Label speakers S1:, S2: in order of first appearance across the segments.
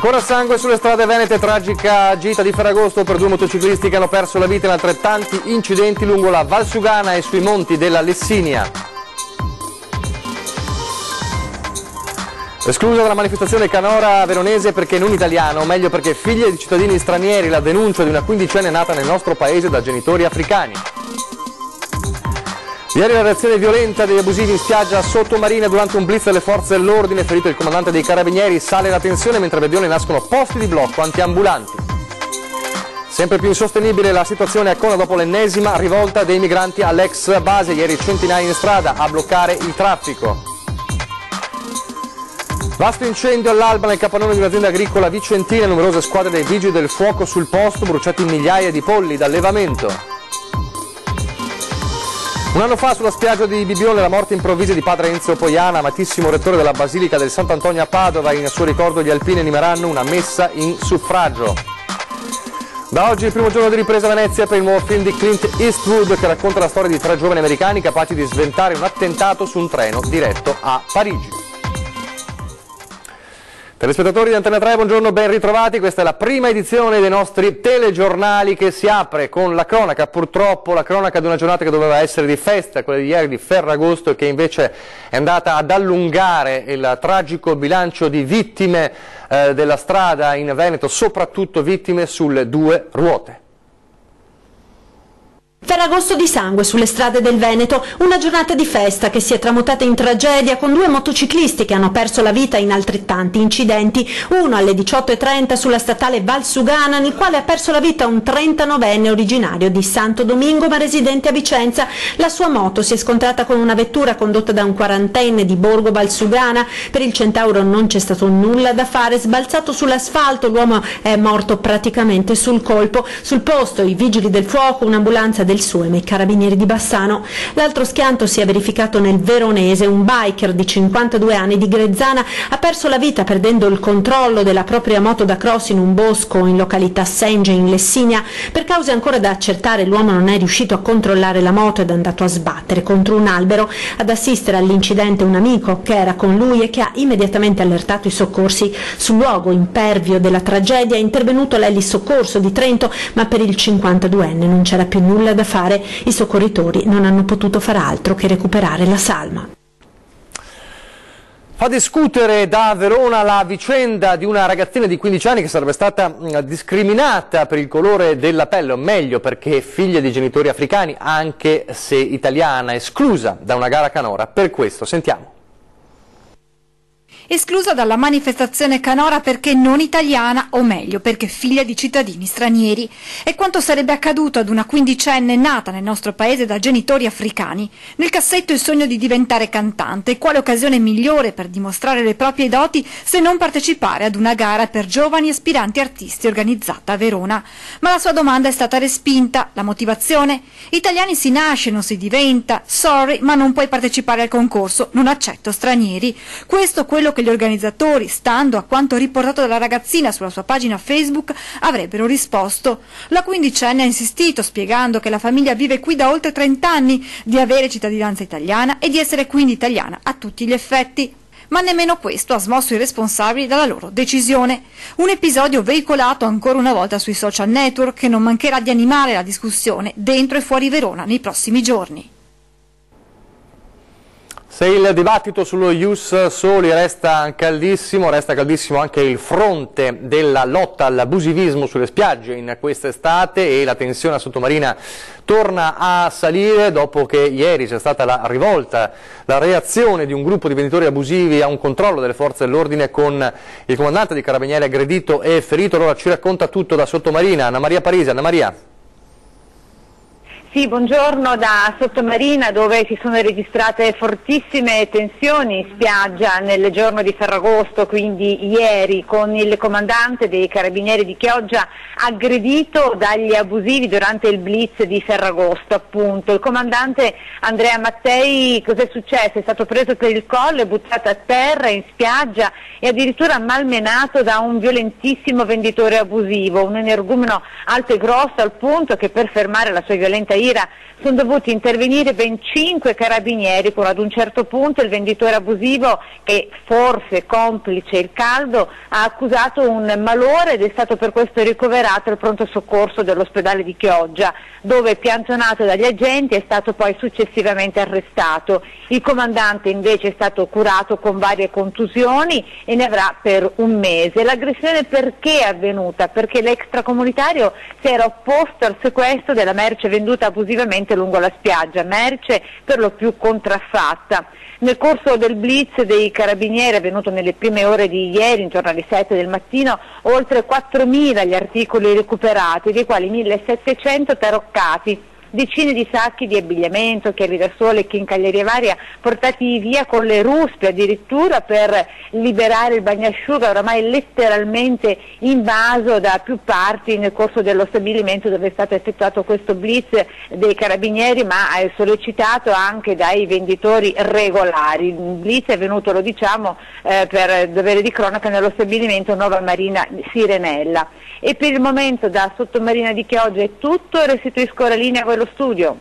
S1: Ancora sangue sulle strade venete, tragica gita di Ferragosto per due motociclisti che hanno perso la vita in altrettanti incidenti lungo la Valsugana e sui monti della Lessinia. Esclusa dalla manifestazione canora veronese perché non italiana, o meglio perché figlia di cittadini stranieri, la denuncia di una quindicenne nata nel nostro paese da genitori africani. Ieri la reazione violenta degli abusivi in spiaggia sottomarina durante un blitz delle forze dell'ordine, ferito il comandante dei carabinieri, sale la tensione mentre a Bedione nascono posti di blocco antiambulanti. Sempre più insostenibile la situazione a Cona dopo l'ennesima rivolta dei migranti all'ex base, ieri centinaia in strada a bloccare il traffico. Vasto incendio all'alba nel capannone di un'azienda agricola vicentina, numerose squadre dei vigili del fuoco sul posto, bruciati migliaia di polli d'allevamento. Un anno fa sulla spiaggia di Bibione la morte improvvisa di padre Enzo Poiana, amatissimo rettore della Basilica del Sant'Antonio a Padova, in suo ricordo gli alpini animeranno una messa in suffragio. Da oggi il primo giorno di ripresa a Venezia per il nuovo film di Clint Eastwood che racconta la storia di tre giovani americani capaci di sventare un attentato su un treno diretto a Parigi. Telespettatori di Antena 3, buongiorno, ben ritrovati. Questa è la prima edizione dei nostri telegiornali che si apre con la cronaca, purtroppo la cronaca di una giornata che doveva essere di festa, quella di ieri di Ferragosto, e che invece è andata ad allungare il tragico bilancio di vittime della strada in Veneto, soprattutto vittime sulle due ruote.
S2: Ferragosto di sangue sulle strade del Veneto, una giornata di festa che si è tramutata in tragedia con due motociclisti che hanno perso la vita in altrettanti incidenti, uno alle 18:30 sulla statale Valsugana nel quale ha perso la vita un 39enne originario di Santo Domingo ma residente a Vicenza. La sua moto si è scontrata con una vettura condotta da un quarantenne di Borgo Valsugana, per il Centauro non c'è stato nulla da fare, sbalzato sull'asfalto l'uomo è morto praticamente sul colpo, sul posto i vigili del fuoco, un'ambulanza del SUEM e i carabinieri di Bassano. L'altro schianto si è verificato nel Veronese, un biker di 52 anni di Grezzana ha perso la vita perdendo il controllo della propria moto da cross in un bosco in località Senge in Lessinia. Per cause ancora da accertare l'uomo non è riuscito a controllare la moto ed è andato a sbattere contro un albero. Ad assistere all'incidente un amico che era con lui e che ha immediatamente allertato i soccorsi. Sul luogo impervio della tragedia è intervenuto l'Eli Soccorso di Trento, ma per il 52enne non c'era più nulla da fare, i soccorritori non hanno potuto far altro che recuperare la salma.
S1: Fa discutere da Verona la vicenda di una ragazzina di 15 anni che sarebbe stata discriminata per il colore della pelle, o meglio perché è figlia di genitori africani, anche se italiana, esclusa da una gara canora. Per questo sentiamo.
S3: Esclusa dalla manifestazione canora perché non italiana, o meglio perché figlia di cittadini stranieri. È quanto sarebbe accaduto ad una quindicenne nata nel nostro paese da genitori africani. Nel cassetto il sogno di diventare cantante, quale occasione migliore per dimostrare le proprie doti se non partecipare ad una gara per giovani aspiranti artisti organizzata a Verona. Ma la sua domanda è stata respinta. La motivazione? Italiani si nasce, non si diventa. Sorry, ma non puoi partecipare al concorso, non accetto stranieri. Questo è quello che gli organizzatori, stando a quanto riportato dalla ragazzina sulla sua pagina Facebook, avrebbero risposto. La quindicenne ha insistito, spiegando che la famiglia vive qui da oltre 30 anni, di avere cittadinanza italiana e di essere quindi italiana a tutti gli effetti. Ma nemmeno questo ha smosso i responsabili dalla loro decisione. Un episodio veicolato ancora una volta sui social network che non mancherà di animare la discussione dentro e fuori Verona nei prossimi giorni.
S1: Se il dibattito sullo Ius Soli resta caldissimo anche il fronte della lotta all'abusivismo sulle spiagge in quest'estate e la tensione sottomarina torna a salire dopo che ieri c'è stata la rivolta, la reazione di un gruppo di venditori abusivi a un controllo delle forze dell'ordine con il comandante dei carabinieri aggredito e ferito. Allora ci racconta tutto da Sottomarina Anna Maria Parisi. Anna Maria.
S4: Sì, buongiorno da Sottomarina, dove si sono registrate fortissime tensioni in spiaggia nel giorno di Ferragosto, quindi ieri, con il comandante dei carabinieri di Chioggia aggredito dagli abusivi durante il blitz di Ferragosto, appunto. Il comandante Andrea Mattei, cos'è successo? È stato preso per il collo, è buttato a terra in spiaggia e addirittura malmenato da un violentissimo venditore abusivo, un energumeno alto e grosso al punto che per fermare la sua violenta Madeira sono dovuti intervenire ben 5 carabinieri, con ad un certo punto il venditore abusivo, che forse complice il caldo, ha accusato un malore ed è stato per questo ricoverato al pronto soccorso dell'ospedale di Chioggia, dove piantonato dagli agenti è stato poi successivamente arrestato. Il comandante invece è stato curato con varie contusioni e ne avrà per un mese. L'aggressione perché è avvenuta? Perché l'extracomunitario si era opposto al sequestro della merce venduta abusivamente lungo la spiaggia, merce per lo più contraffatta. Nel corso del blitz dei carabinieri avvenuto nelle prime ore di ieri, intorno alle 7 del mattino, oltre 4.000 gli articoli recuperati, dei quali 1.700 taroccati, decine di sacchi di abbigliamento, chiavi da sole, chincaglieria varia, portati via con le ruspe addirittura per liberare il bagnasciuga, oramai letteralmente invaso da più parti nel corso dello stabilimento dove è stato effettuato questo blitz dei carabinieri, ma sollecitato anche dai venditori regolari. Il blitz è venuto, lo diciamo, per dovere di cronaca nello stabilimento Nova Marina Sirenella. E per il momento da Sottomarina di Chioggia è tutto, restituisco la linea a voi lo studio.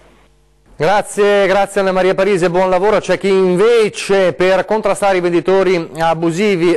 S1: Grazie Anna Maria Parisi e buon lavoro. C'è chi invece per contrastare i venditori abusivi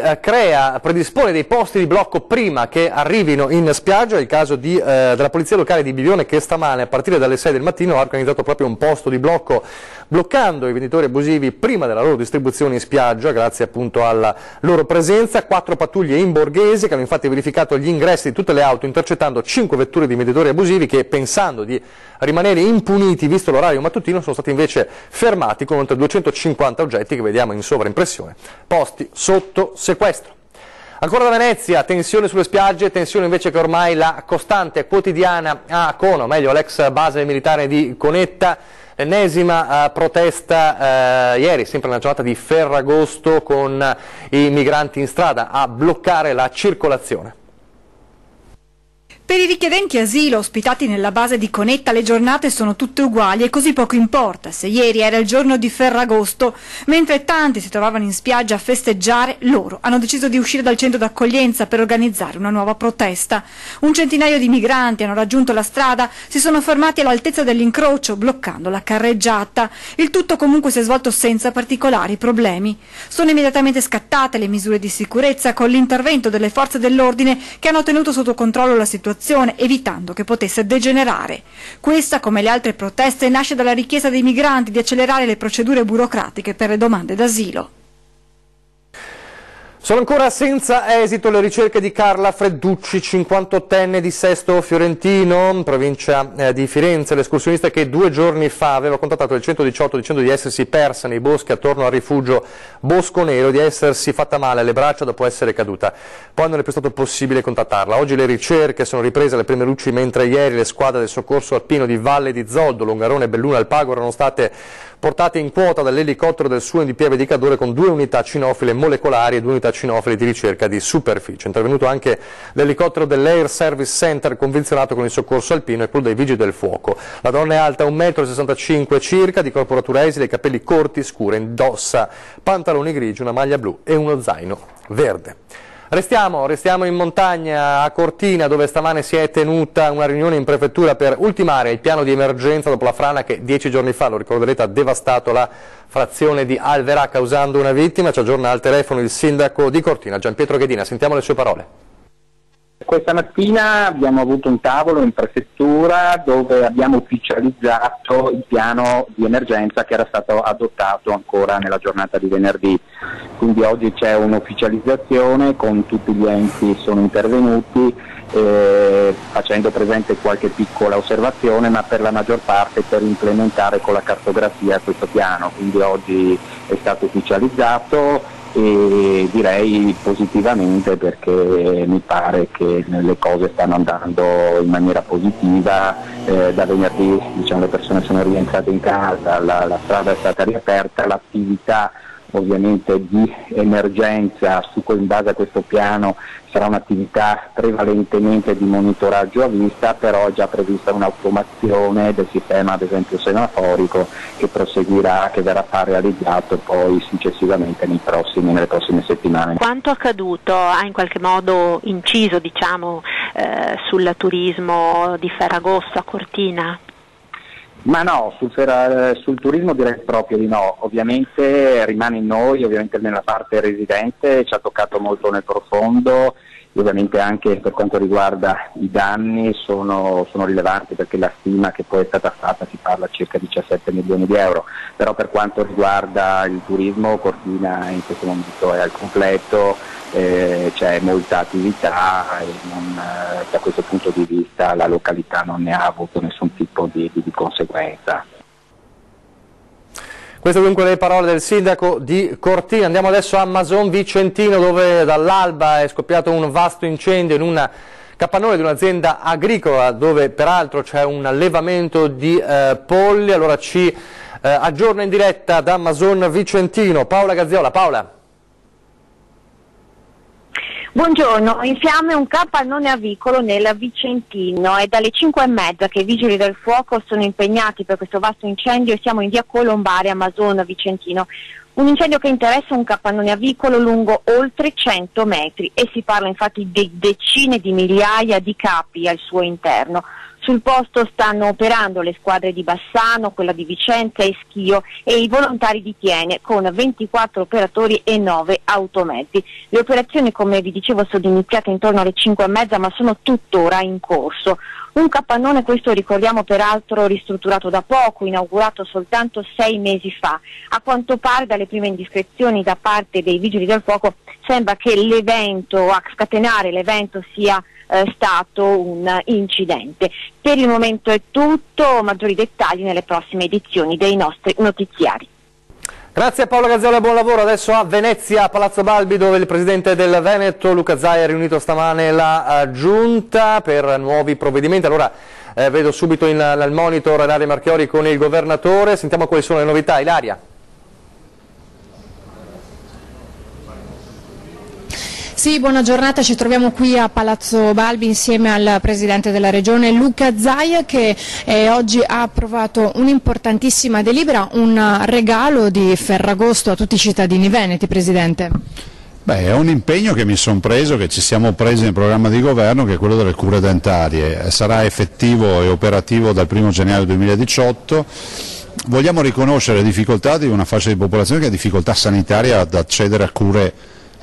S1: predispone dei posti di blocco prima che arrivino in spiaggia. Il caso della polizia locale di Bivione, che stamane a partire dalle 6 del mattino ha organizzato proprio un posto di blocco, bloccando i venditori abusivi prima della loro distribuzione in spiaggia, grazie appunto alla loro presenza. 4 pattuglie in borghese che hanno infatti verificato gli ingressi di tutte le auto, intercettando 5 vetture di venditori abusivi che, pensando di rimanere impuniti visto l'orario mattutino, sono stati invece fermati con oltre 250 oggetti che vediamo in sovraimpressione, posti sotto sequestro. Ancora da Venezia, tensione sulle spiagge, tensione invece che ormai la costante quotidiana a Cono, meglio l'ex base militare di Conetta. L'ennesima protesta ieri, sempre nella giornata di Ferragosto, con i migranti in strada a bloccare la circolazione.
S3: Per i richiedenti asilo ospitati nella base di Conetta le giornate sono tutte uguali e così poco importa se ieri era il giorno di Ferragosto. Mentre tanti si trovavano in spiaggia a festeggiare, loro hanno deciso di uscire dal centro d'accoglienza per organizzare una nuova protesta. Un centinaio di migranti hanno raggiunto la strada, si sono fermati all'altezza dell'incrocio, bloccando la carreggiata. Il tutto comunque si è svolto senza particolari problemi. Sono immediatamente scattate le misure di sicurezza con l'intervento delle forze dell'ordine che hanno tenuto sotto controllo la situazione, evitando che potesse degenerare. Questa, come le altre proteste, nasce dalla richiesta dei migranti di accelerare le procedure burocratiche per le domande d'asilo.
S1: Sono ancora senza esito le ricerche di Carla Fredducci, 58enne di Sesto Fiorentino, in provincia di Firenze, l'escursionista che 2 giorni fa aveva contattato il 118 dicendo di essersi persa nei boschi attorno al rifugio Bosco Nero, di essersi fatta male alle braccia dopo essere caduta. Poi non è più stato possibile contattarla. Oggi le ricerche sono riprese alle prime luci, mentre ieri le squadre del soccorso alpino di Valle di Zoldo, Longarone, Belluno e Alpago erano state portate in quota dall'elicottero del SUENDP di Cadore con 2 unità cinofile molecolari e 2 unità cinofile di ricerca di superficie. È intervenuto anche l'elicottero dell'Air Service Center convenzionato con il soccorso alpino e quello dei Vigili del Fuoco. La donna è alta 1,65 m circa, di corporatura esile, capelli corti, scura, indossa pantaloni grigi, una maglia blu e uno zaino verde. Restiamo in montagna a Cortina, dove stamane si è tenuta una riunione in prefettura per ultimare il piano di emergenza dopo la frana che 10 giorni fa, lo ricorderete, ha devastato la frazione di Alverà causando una vittima. Ci aggiorna al telefono il sindaco di Cortina, Gianpietro Ghedina. Sentiamo le sue parole.
S5: Questa mattina abbiamo avuto un tavolo in prefettura dove abbiamo ufficializzato il piano di emergenza che era stato adottato ancora nella giornata di venerdì. Quindi oggi c'è un'ufficializzazione, con tutti gli enti sono intervenuti, facendo presente qualche piccola osservazione, ma per la maggior parte per implementare con la cartografia questo piano. Quindi oggi è stato ufficializzato e direi positivamente, perché mi pare che le cose stanno andando in maniera positiva. Da venerdì le persone sono rientrate in casa, la strada è stata riaperta, l'attività ovviamente di emergenza in base a questo piano sarà un'attività prevalentemente di monitoraggio a vista, però è già prevista un'automazione del sistema, ad esempio semaforico, che proseguirà, che verrà realizzato poi successivamente nelle prossime settimane.
S6: Quanto accaduto ha in qualche modo inciso sul turismo di Ferragosto a Cortina?
S5: Ma no, sul turismo direi proprio di no, ovviamente rimane in noi, ovviamente nella parte residente ci ha toccato molto nel profondo, e ovviamente anche per quanto riguarda i danni sono rilevanti, perché la stima che poi è stata fatta si parla circa 17 milioni di euro, però per quanto riguarda il turismo Cortina in questo momento è al completo, c'è molta attività e da questo punto di vista la località non ne ha avuto nessun tipo di conseguenza.
S1: Queste dunque le parole del sindaco di Cortina. Andiamo adesso a Mason Vicentino, dove dall'alba è scoppiato un vasto incendio in un capannone di un'azienda agricola, dove peraltro c'è un allevamento di polli. Allora ci aggiorna in diretta da Mason Vicentino Paola Gazziola. Paola.
S4: Buongiorno, in fiamme un capannone avicolo nel Vicentino. È dalle 5:30 che i vigili del fuoco sono impegnati per questo vasto incendio e siamo in via Colombare a Mason Vicentino. Un incendio che interessa un capannone avicolo lungo oltre 100 metri e si parla infatti di decine di migliaia di capi al suo interno. Sul posto stanno operando le squadre di Bassano, quella di Vicenza e Schio e i volontari di Tiene con 24 operatori e 9 automezzi. Le operazioni, come vi dicevo, sono iniziate intorno alle 5:30 ma sono tuttora in corso. Un capannone, questo ricordiamo peraltro ristrutturato da poco, inaugurato soltanto 6 mesi fa. A quanto pare dalle prime indiscrezioni da parte dei vigili del fuoco sembra che a scatenare l'evento sia stato un incidente. Per il momento è tutto, maggiori dettagli nelle prossime edizioni dei nostri notiziari.
S1: Grazie a Paolo Gazziola, buon lavoro. Adesso a Venezia, a Palazzo Balbi, dove il presidente del Veneto, Luca Zaia, ha riunito stamane la giunta per nuovi provvedimenti. Allora vedo subito nel monitor Ilaria Marchiori con il governatore. Sentiamo quali sono le novità. Ilaria.
S7: Sì, buona giornata, ci troviamo qui a Palazzo Balbi insieme al Presidente della Regione Luca Zaia, che oggi ha approvato un'importantissima delibera, un regalo di Ferragosto a tutti i cittadini veneti, Presidente.
S8: Beh, è un impegno che mi sono preso, che ci siamo presi nel programma di governo, che è quello delle cure dentarie. Sarà effettivo e operativo dal 1° gennaio 2018. Vogliamo riconoscere le difficoltà di una fascia di popolazione che ha difficoltà sanitaria ad accedere a cure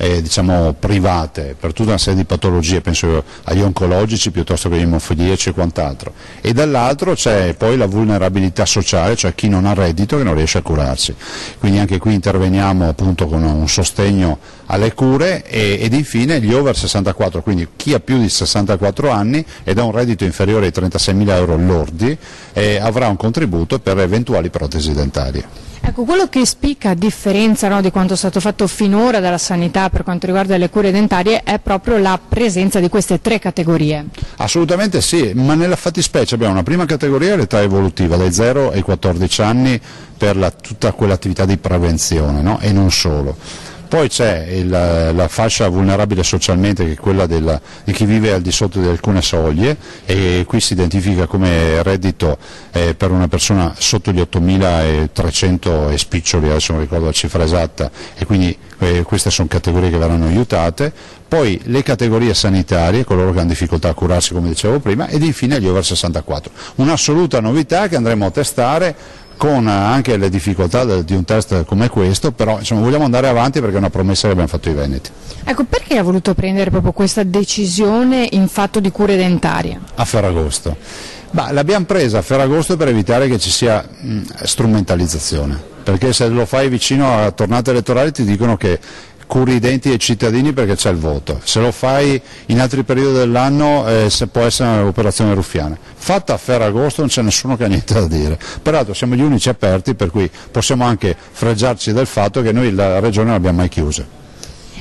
S8: diciamo private per tutta una serie di patologie, penso agli oncologici piuttosto che agli emofiliaci e quant'altro, e dall'altro c'è poi la vulnerabilità sociale, cioè chi non ha reddito che non riesce a curarsi, quindi anche qui interveniamo appunto con un sostegno alle cure ed infine gli over 64, quindi chi ha più di 64 anni ed ha un reddito inferiore ai 36.000 euro lordi avrà un contributo per eventuali protesi dentarie.
S7: Ecco, quello che spicca a differenza, no, di quanto è stato fatto finora dalla sanità per quanto riguarda le cure dentarie è proprio la presenza di queste 3 categorie.
S8: Assolutamente sì, ma nella fattispecie abbiamo una prima categoria, l'età evolutiva, dai 0 ai 14 anni per tutta quell'attività di prevenzione, no? E non solo. Poi c'è la fascia vulnerabile socialmente, che è quella di chi vive al di sotto di alcune soglie, e qui si identifica come reddito per una persona sotto gli 8.300 e spiccioli, adesso non ricordo la cifra esatta, e quindi queste sono categorie che verranno aiutate. Poi le categorie sanitarie, coloro che hanno difficoltà a curarsi come dicevo prima, ed infine gli over 64. Un'assoluta novità che andremo a testare con anche le difficoltà di un test come questo, però insomma vogliamo andare avanti perché è una promessa che abbiamo fatto ai veneti.
S7: Ecco, perché ha voluto prendere proprio questa decisione in fatto di cure dentarie?
S8: A Ferragosto. L'abbiamo presa a Ferragosto per evitare che ci sia strumentalizzazione, perché se lo fai vicino a tornate elettorali ti dicono che curi i denti ai cittadini perché c'è il voto, se lo fai in altri periodi dell'anno può essere un'operazione ruffiana. Fatta a Ferragosto non c'è nessuno che ha niente da dire, peraltro siamo gli unici aperti, per cui possiamo anche fregiarci del fatto che noi la regione non l'abbiamo mai chiusa.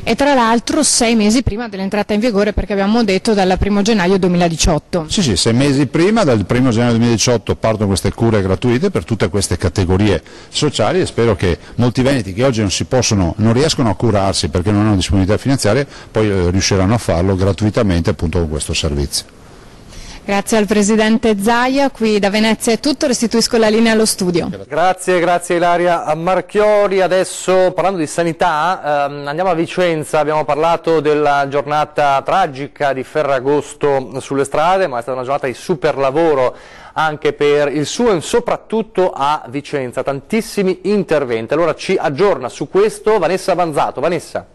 S7: E tra l'altro 6 mesi prima dell'entrata in vigore, perché abbiamo detto dal 1° gennaio 2018.
S8: Sì, 6 mesi prima, dal 1° gennaio 2018 partono queste cure gratuite per tutte queste categorie sociali, e spero che molti veneti che oggi non riescono a curarsi perché non hanno disponibilità finanziaria, poi riusciranno a farlo gratuitamente appunto con questo servizio.
S7: Grazie al Presidente Zaia, qui da Venezia è tutto, restituisco la linea allo studio.
S1: Grazie Ilaria Marchiori. Adesso parlando di sanità andiamo a Vicenza, abbiamo parlato della giornata tragica di Ferragosto sulle strade, ma è stata una giornata di super lavoro anche per il suo e soprattutto a Vicenza, tantissimi interventi. Allora ci aggiorna su questo Vanessa Banzato. Vanessa.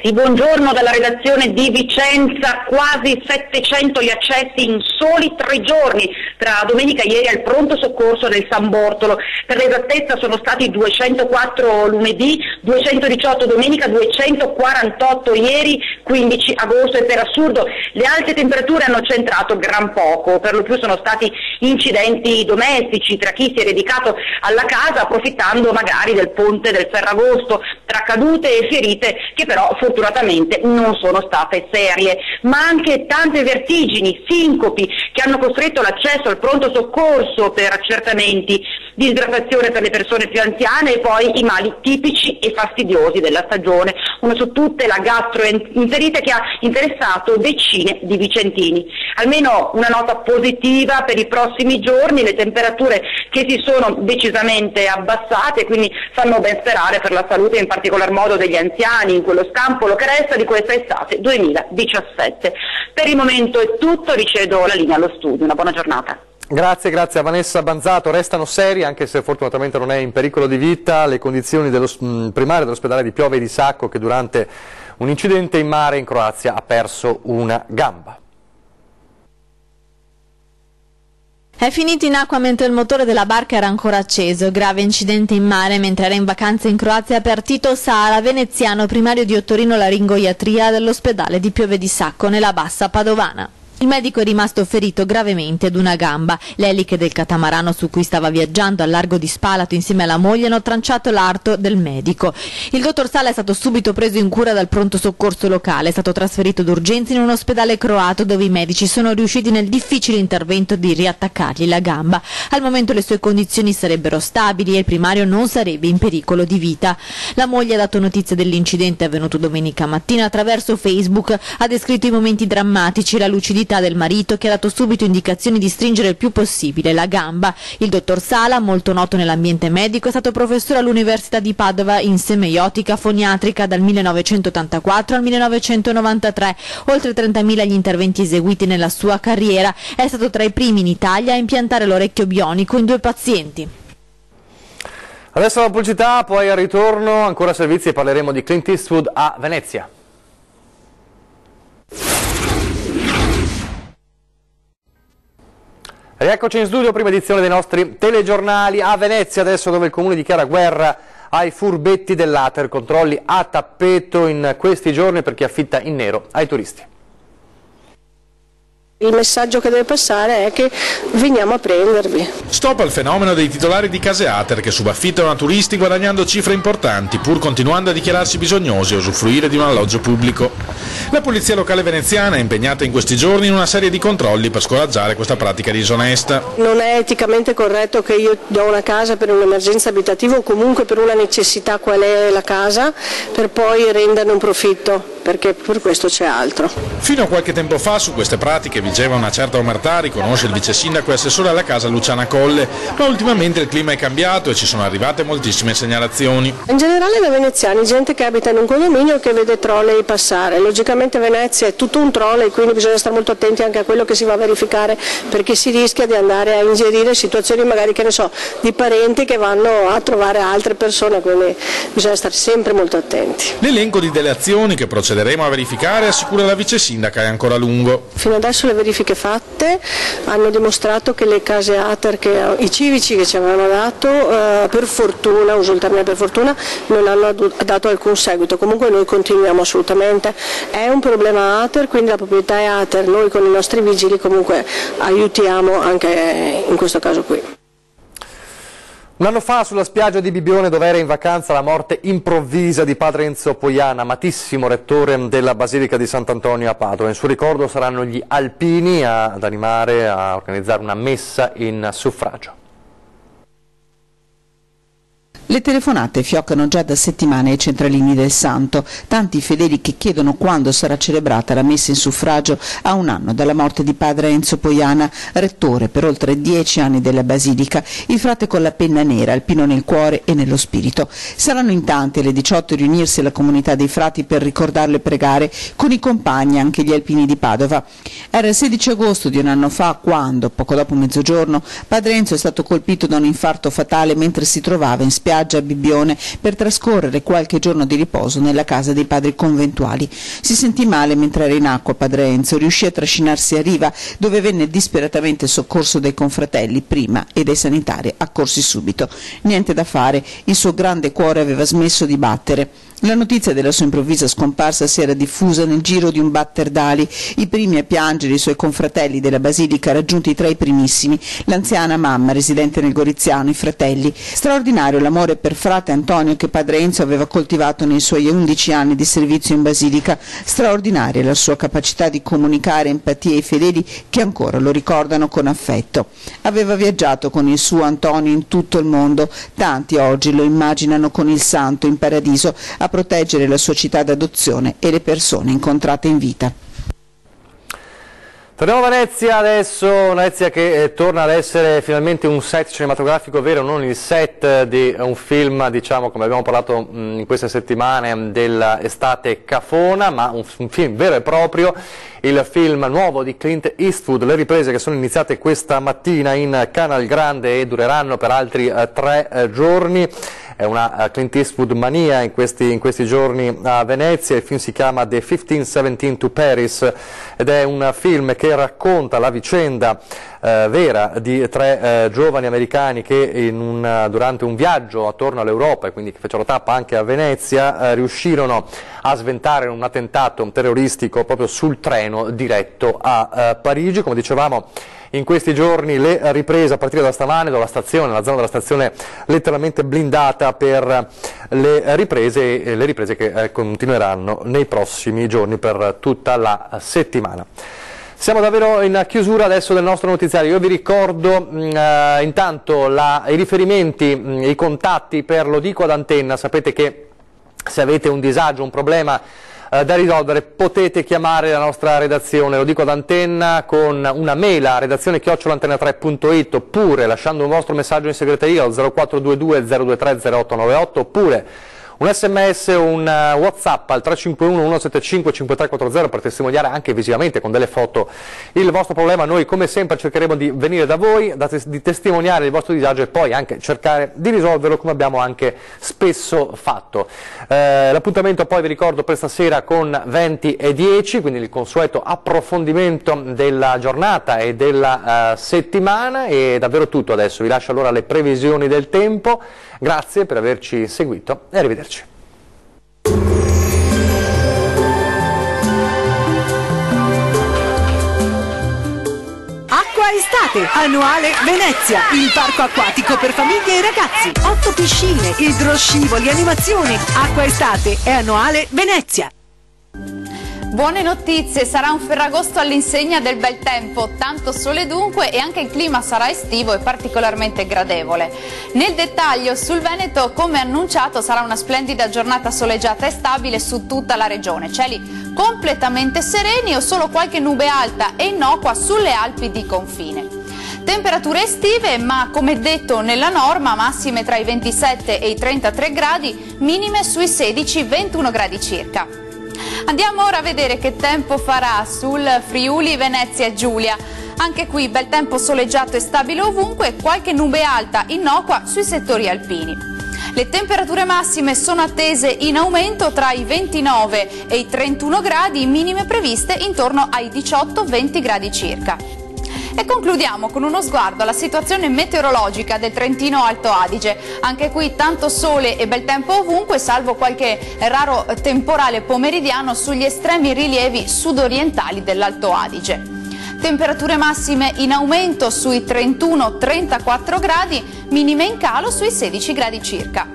S9: Sì, buongiorno dalla redazione di Vicenza, quasi 700 gli accessi in soli 3 giorni, tra domenica e ieri al pronto soccorso del San Bortolo. Per l'esattezza sono stati 204 lunedì, 218 domenica, 248 ieri, 15 agosto, e per assurdo le alte temperature hanno centrato gran poco, per lo più sono stati incidenti domestici tra chi si è dedicato alla casa approfittando magari del ponte del Ferragosto, tra cadute e ferite che però fortunatamente non sono state serie, ma anche tante vertigini, sincopi che hanno costretto l'accesso al pronto soccorso per accertamenti, disidratazione per le persone più anziane e poi i mali tipici e fastidiosi della stagione, una su tutte la gastroenterite che ha interessato decine di vicentini. Almeno una nota positiva per i prossimi giorni, le temperature che si sono decisamente abbassate, quindi fanno ben sperare per la salute in particolar modo degli anziani in quello scampolo che resta di questa estate 2017. Per il momento è tutto, ricevo la linea allo studio, una buona giornata.
S1: Grazie a Vanessa Banzato. Restano serie, anche se fortunatamente non è in pericolo di vita, le condizioni primarie dell'ospedale di Piove di Sacco, che durante un incidente in mare in Croazia ha perso una gamba.
S10: È finito in acqua mentre il motore della barca era ancora acceso. Grave incidente in mare mentre era in vacanza in Croazia per Tito Sala, veneziano primario di otorinolaringoiatria dell'ospedale di Piove di Sacco, nella bassa padovana. Il medico è rimasto ferito gravemente ad una gamba. Le eliche del catamarano su cui stava viaggiando al largo di Spalato insieme alla moglie hanno tranciato l'arto del medico. Il dottor Sala è stato subito preso in cura dal pronto soccorso locale, è stato trasferito d'urgenza in un ospedale croato dove i medici sono riusciti nel difficile intervento di riattaccargli la gamba. Al momento le sue condizioni sarebbero stabili e il primario non sarebbe in pericolo di vita. La moglie ha dato notizia dell'incidente avvenuto domenica mattina attraverso Facebook, ha descritto i momenti drammatici, la lucidità del marito che ha dato subito indicazioni di stringere il più possibile la gamba. Il dottor Sala, molto noto nell'ambiente medico, è stato professore all'Università di Padova in semeiotica foniatrica dal 1984 al 1993. Oltre 30.000 gli interventi eseguiti nella sua carriera. È stato tra i primi in Italia a impiantare l'orecchio bionico in 2 pazienti.
S1: Adesso la pubblicità, poi al ritorno ancora servizi e parleremo di Clint Eastwood a Venezia. Rieccoci in studio, prima edizione dei nostri telegiornali a Venezia, adesso dove il comune dichiara guerra ai furbetti dell'Ater, controlli a tappeto in questi giorni per chi affitta in nero ai turisti.
S11: Il messaggio che deve passare è che veniamo a prendervi.
S12: Stop al fenomeno dei titolari di case Ater che subaffittano a turisti guadagnando cifre importanti pur continuando a dichiararsi bisognosi e usufruire di un alloggio pubblico. La polizia locale veneziana è impegnata in questi giorni in una serie di controlli per scoraggiare questa pratica disonesta.
S11: Non è eticamente corretto che io do una casa per un'emergenza abitativa o comunque per una necessità qual è la casa per poi renderne un profitto, perché per questo c'è altro.
S12: Fino a qualche tempo fa su queste pratiche vigeva una certa omertà, riconosce il vice sindaco e assessore alla casa Luciana Colle, ma ultimamente il clima è cambiato e ci sono arrivate moltissime segnalazioni.
S11: In generale da veneziani, gente che abita in un condominio che vede trolley passare. Logicamente Venezia è tutto un trolley, quindi bisogna stare molto attenti anche a quello che si va a verificare, perché si rischia di andare a ingerire situazioni magari, che ne so, di parenti che vanno a trovare altre persone, quindi bisogna stare sempre molto attenti.
S12: L'elenco di delle azioni che procederemo a verificare, assicura la vice sindaca, è ancora lungo.
S11: Fino adesso le verifiche fatte hanno dimostrato che le case Ater, i civici che ci avevano dato, per fortuna, uso il termine per fortuna, non hanno dato alcun seguito. Comunque noi continuiamo assolutamente, è un problema Ater, quindi la proprietà è Ater, noi con i nostri vigili comunque aiutiamo anche in questo caso qui.
S1: Un anno fa sulla spiaggia di Bibbione, dove era in vacanza, la morte improvvisa di padre Enzo Poiana, amatissimo rettore della Basilica di Sant'Antonio a Padova. In suo ricordo saranno gli alpini ad animare a organizzare una messa in suffragio.
S13: Le telefonate fioccano già da settimane ai centralini del Santo, tanti fedeli che chiedono quando sarà celebrata la messa in suffragio a un anno dalla morte di padre Enzo Poiana, rettore per oltre 10 anni della Basilica, il frate con la penna nera, alpino nel cuore e nello spirito. Saranno in tanti alle 18 riunirsi alla comunità dei frati per ricordarlo e pregare con i compagni, anche gli alpini di Padova. Era il 16 agosto di un anno fa quando, poco dopo mezzogiorno, padre Enzo è stato colpito da un infarto fatale mentre si trovava in spiaggia a Bibbione per trascorrere qualche giorno di riposo nella casa dei padri conventuali. Si sentì male mentre era in acqua padre Enzo, riuscì a trascinarsi a riva dove venne disperatamente soccorso dai confratelli prima e dai sanitari accorsi subito. Niente da fare, il suo grande cuore aveva smesso di battere. La notizia della sua improvvisa scomparsa si era diffusa nel giro di un batter d'ali. I primi a piangere i suoi confratelli della Basilica, raggiunti tra i primissimi, l'anziana mamma residente nel Goriziano, i fratelli. Straordinario l'amore per frate Antonio che padre Enzo aveva coltivato nei suoi 11 anni di servizio in Basilica, straordinaria la sua capacità di comunicare empatia ai fedeli che ancora lo ricordano con affetto. Aveva viaggiato con il suo Antonio in tutto il mondo, tanti oggi lo immaginano con il santo in paradiso a proteggere la sua città d'adozione e le persone incontrate in vita.
S1: Torniamo a Venezia adesso, Venezia che torna ad essere finalmente un set cinematografico vero, non il set di un film, diciamo, come abbiamo parlato in queste settimane, dell'estate cafona, ma un film vero e proprio, il film nuovo di Clint Eastwood, le riprese che sono iniziate questa mattina in Canal Grande e dureranno per altri 3 giorni. È una Clint Eastwood mania in questi giorni a Venezia. Il film si chiama The 1517 to Paris ed è un film che racconta la vicenda vera di 3 giovani americani che durante un viaggio attorno all'Europa, e quindi che fecero tappa anche a Venezia, riuscirono a sventare un attentato terroristico proprio sul treno diretto a Parigi. Come dicevamo, in questi giorni le riprese a partire da stamane, dalla stazione, la zona della stazione letteralmente blindata per le riprese che continueranno nei prossimi giorni per tutta la settimana. Siamo davvero in chiusura adesso del nostro notiziario. Io vi ricordo intanto i riferimenti, i contatti per Lo dico ad Antenna. Sapete che se avete un disagio, un problema da risolvere, potete chiamare la nostra redazione, Lo dico ad Antenna, con una mail a redazione@antenna3.it, oppure lasciando un vostro messaggio in segreteria al 0422 023 0898, oppure un sms o un whatsapp al 351 175 5340 per testimoniare anche visivamente con delle foto il vostro problema. Noi come sempre cercheremo di venire da voi, di testimoniare il vostro disagio e poi anche cercare di risolverlo, come abbiamo anche spesso fatto. L'appuntamento poi vi ricordo per stasera con 20 e 10, quindi il consueto approfondimento della giornata e della settimana. E davvero tutto adesso, vi lascio allora le previsioni del tempo. Grazie per averci seguito e arrivederci.
S14: Acqua Estate, annuale Venezia, il parco acquatico per famiglie e ragazzi. 8 piscine, idroscivoli, animazioni. Acqua Estate è annuale Venezia.
S15: Buone notizie, sarà un Ferragosto all'insegna del bel tempo, tanto sole dunque, e anche il clima sarà estivo e particolarmente gradevole. Nel dettaglio, sul Veneto, come annunciato, sarà una splendida giornata soleggiata e stabile su tutta la regione. Cieli completamente sereni o solo qualche nube alta e innocua sulle Alpi di confine. Temperature estive, ma come detto nella norma, massime tra i 27 e i 33 gradi, minime sui 16-21 gradi circa. Andiamo ora a vedere che tempo farà sul Friuli, Venezia e Giulia. Anche qui bel tempo soleggiato e stabile ovunque, qualche nube alta innocua sui settori alpini. Le temperature massime sono attese in aumento tra i 29 e i 31 gradi, minime previste intorno ai 18-20 gradi circa. E concludiamo con uno sguardo alla situazione meteorologica del Trentino Alto Adige. Anche qui tanto sole e bel tempo ovunque, salvo qualche raro temporale pomeridiano sugli estremi rilievi sudorientali dell'Alto Adige. Temperature massime in aumento sui 31-34 gradi, minime in calo sui 16 gradi circa.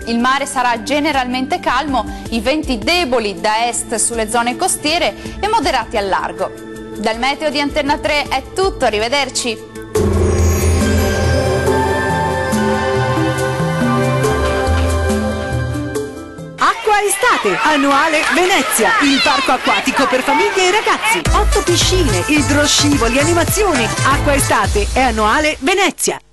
S15: Il mare sarà generalmente calmo, i venti deboli da est sulle zone costiere e moderati al largo. Dal meteo di Antenna 3 è tutto, arrivederci!
S14: Acqua Estate, annuale Venezia, il parco acquatico per famiglie e ragazzi. 8 piscine, idroscivoli, animazioni. Acqua Estate è annuale Venezia.